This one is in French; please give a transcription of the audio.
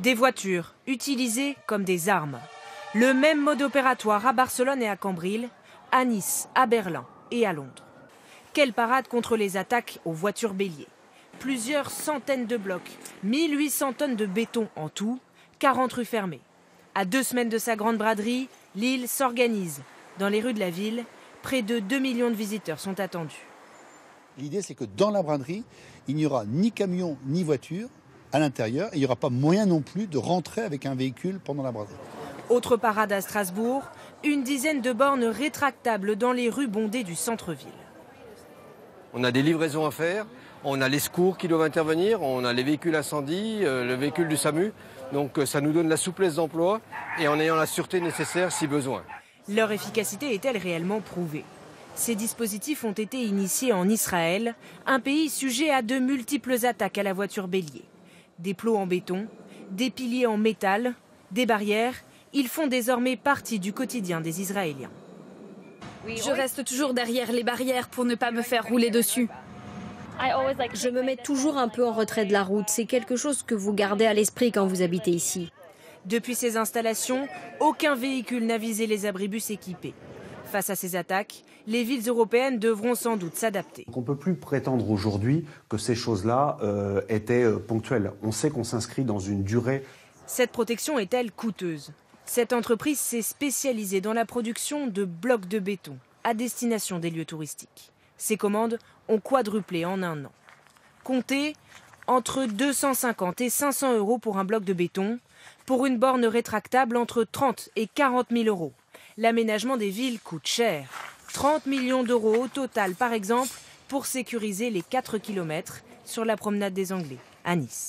Des voitures utilisées comme des armes. Le même mode opératoire à Barcelone et à Cambrils, à Nice, à Berlin et à Londres. Quelle parade contre les attaques aux voitures béliers. Plusieurs centaines de blocs, 1800 tonnes de béton en tout, 40 rues fermées. À 2 semaines de sa grande braderie, Lille s'organise. Dans les rues de la ville, près de 2 millions de visiteurs sont attendus. L'idée, c'est que dans la braderie, il n'y aura ni camion ni voiture à l'intérieur. Et il n'y aura pas moyen non plus de rentrer avec un véhicule pendant la braderie. Autre parade à Strasbourg, une dizaine de bornes rétractables dans les rues bondées du centre-ville. On a des livraisons à faire, on a les secours qui doivent intervenir, on a les véhicules incendie, le véhicule du SAMU. Donc ça nous donne la souplesse d'emploi et en ayant la sûreté nécessaire si besoin. Leur efficacité est-elle réellement prouvée? Ces dispositifs ont été initiés en Israël, un pays sujet à de multiples attaques à la voiture bélier. Des plots en béton, des piliers en métal, des barrières, ils font désormais partie du quotidien des Israéliens. Je reste toujours derrière les barrières pour ne pas me faire rouler dessus. Je me mets toujours un peu en retrait de la route. C'est quelque chose que vous gardez à l'esprit quand vous habitez ici. Depuis ces installations, aucun véhicule n'a visé les abribus équipés. Face à ces attaques, les villes européennes devront sans doute s'adapter. On ne peut plus prétendre aujourd'hui que ces choses-là étaient ponctuelles. On sait qu'on s'inscrit dans une durée. Cette protection est-elle coûteuse? Cette entreprise s'est spécialisée dans la production de blocs de béton à destination des lieux touristiques. Ces commandes ont quadruplé en un an. Comptez entre 250 et 500 € pour un bloc de béton, pour une borne rétractable entre 30 et 40 000 €. L'aménagement des villes coûte cher. 30 millions d'euros au total, par exemple, pour sécuriser les 4 km sur la promenade des Anglais, à Nice.